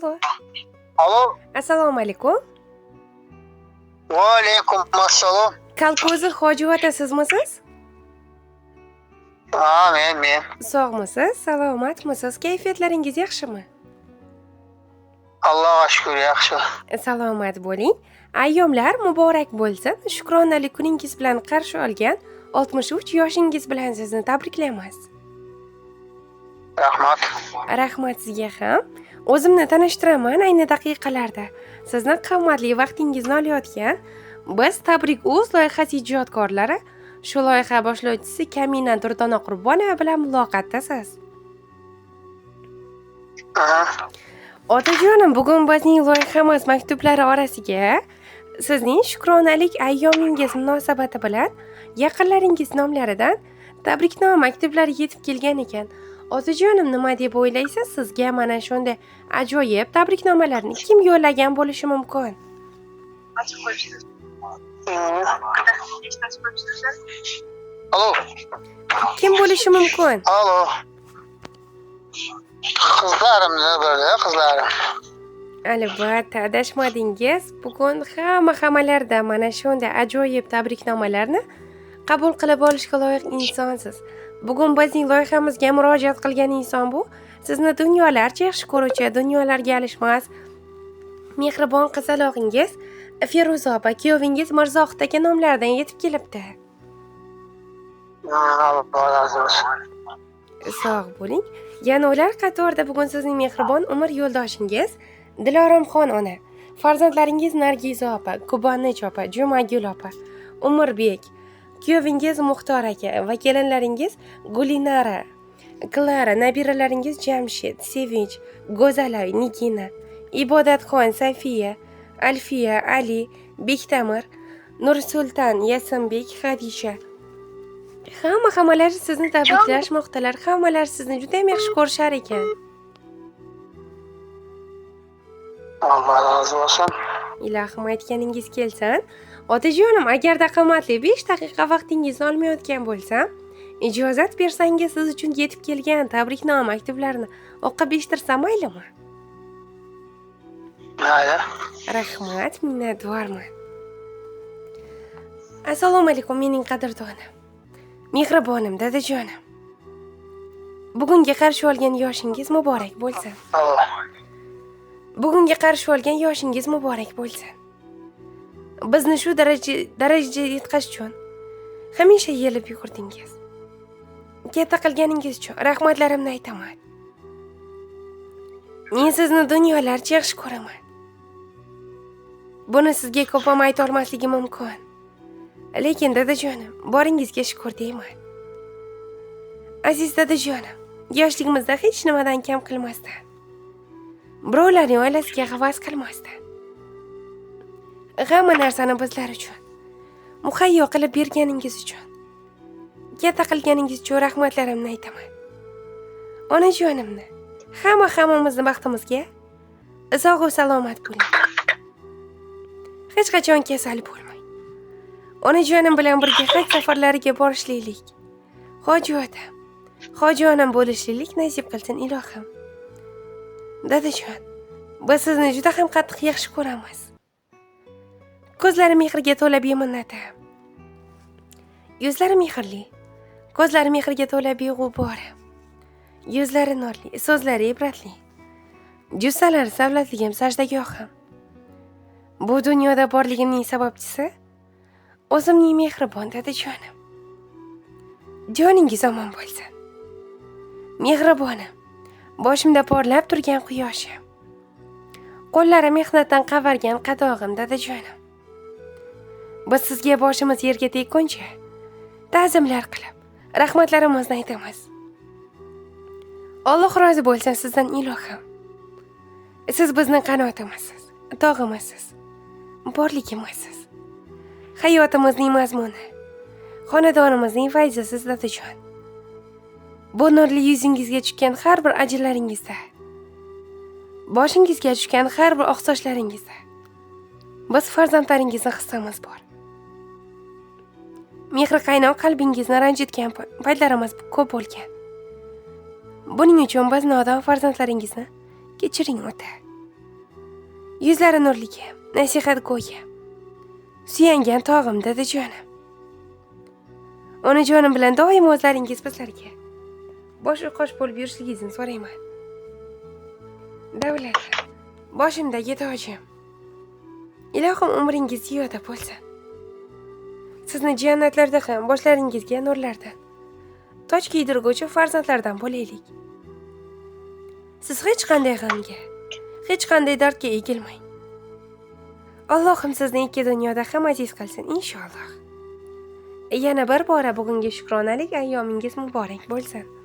Alo. Alo. Assalomu alaykum. Va alaykum assalom. Kalko'zi Hojiota sizmisiz? Ha, men. Sog'misiz? Salomatmisiz? Kayfiyatlaringiz yaxshimi? Allohga shukr, yaxshi. Salomat bo'ling. Ayyomlar muborak bo'lsin. Shukronalik kuningiz bilan qarshi olgan 63 yoshingiz bilan sizni tabriklaymiz. Rahmat. Rahmat sizga ham. O'zimni tanishtiraman ayni daqiqalarda. Sizni qimmatli vaqtingizni olayotgan biz Tabrik.uz loyihasi ijodkorlari, shu loyiha boshlovchisi Kamina Durdona Qurbonova bilan muloqotdasiz. Otajonim, bugun bizning loyihamiz maktublari orasiga sizning shukronalik ayyomingiz munosabati bilan yaqinlaringiz nomlaridan tabriknoma maktublari yetib kelgan ekan. Otajonim, nima deb o'ylaysiz? Sizga mana shunday ajoyib tabriknomalarni kim yo'llagan bo'lishi mumkin? Alo. Kim bo'lishi mumkin? Alo. Qizlarimni böyle, qizlarim. Albatta, adashmadingiz. Bugun hammalarda mana shunday ajoyib tabriknomalarni qabul qilib olishga loyiq insonsiz. Bugun bizning loyihamizga murojaat qilgan inson bu. Sizni dunyolarcha yaxshi ko'ruvchi, dunyolarga alishmas mehribon qizalog'ingiz Feruza opa, kuyovingiz Mirzohid aka nomlaridan yetib kelibdi. Alloh razı olsun. Sog' bo'ling. Yana ular qatorida bugun sizning mehribon umr yo'ldoshingiz Diloromxon ona, farzandlaringiz Nargiza opa, Kubonich opa, Jumagul opa, Umirbek, kuyovingiz Muxtor aka va kelinlaringiz Gulinara, Klara, nabiralaringiz Jamshid, Sevinch, Go'zaloy, Nigina, Ibodatxon, Safiya, Alfiya, Ali, Bektamir, Nursulton, Yasinbek, Xadisha. Hammalar sizni tabriklashmoqdalar. Hammalar sizni juda ham yaxshi ko'rishar ekan. Alloh razı olsun. Ilohim aytganingiz kelsin. Otajonim, agarda qimmatli 5 daqiqa vaqtingizni olmayotgan bo'lsam, ijozat bersangiz siz uchun yetib kelgan tabriknoma maktublarini o'qib eshitirsam maylimi? Mayli. Rahmat, minnatdorman. Assalomu alaykum mening qadrdonim. Mehribonim, dadajonim. Bugunga qarshi olgan yoshingiz muborak bo'lsin. Alloh. Bugunga qarshi olgan yoshingiz muborak bo'lsin. Bizni shu darajaga yetkazish uchun hamisha yelib yugurdingiz. Katta qilganingiz uchun rahmatlarimni aytaman. Men sizni dunyolarcha yaxshi ko'raman. Buni sizga ko'p ham ayta olmasligim mumkin. Lekin dadajonim, boringizga shukr deyman. Aziz dadajonim, yoshligimizda hech nimadan kam qilmasdan, birovlarning oilasiga havas qilmasdan, hamma narsani bizlar uchun muhayyo qilib berganingiz uchun, katta qilganingiz uchun rahmatlarimni aytaman. Onajonimni, hammamizni baxtimizga sog' va salomat bo'ling. Hech qachon kasal bo'lmang. Onajonim bilan birga haj safarlariga borishlik, hoji ota, hoji onam bo'lishlik nasib qilsin ilohim. Dadajon, biz sizni juda ham qattiq yaxshi ko'ramiz. Ko'zlari mehrga to'la beminnatam. Yuzlari mehrli, ko'zlari mehrga to'la beg'ubor. Yuzlari nurli, so'zlari ibratli. Jussalari savlatligim sajdagohim. Bu dunyoda borligimning sababchisi o'zimning mehribon dadajonim. Joningiz omon bo'lsin. Mehribonim, boshimda porlab turgan quyoshim. Qo'llari mehnatdan qavargan qadog'im dadajonim. Biz sizga boshimiz yerga tekkuncha ta'zimlar qilib, rahmatlarimizni aytamiz. Alloh rozi bo'lsin sizdan ilohim. Siz bizning qanotimizsiz, tog'imizsiz, borligimizsiz. Hayotimizning mazmuni, xonadonimizning fayzisiz dadajon. Bu nurli yuzingizga tushgan har bir ajinlaringizda, boshingizga tushgan har bir oqsochlaringizda biz farzandlaringizni hissamiz bor. Mehri qaynoq qalbingizni ranjitgan paytlarimiz ko'p bo'lgan. Buning uchun biz nodon farzandlaringizni kechiring ota. Yuzlari nurligi, nasihat go'yi. Suyangan tog'im dadajonim. Onajonim bilan doim o'zlaringiz bizlarga bosh qosh bo'lib yurishligingizni so'rayman. Davlat, boshimdagi tojim. Ilohim umringiz ziyoda bo'lsin. Sizni jannatlarda ham boshlaringizga nurlardan, toj kiydirguvchi farzandlardan bo'laylik. Siz hech qanday g'amga, hech qanday dardga egilmang. Allohim sizni ikki dunyoda ham aziz qilsin inshaalloh. Yana bir bora bugungi shukronalik ayyomingiz muborak bo'lsin.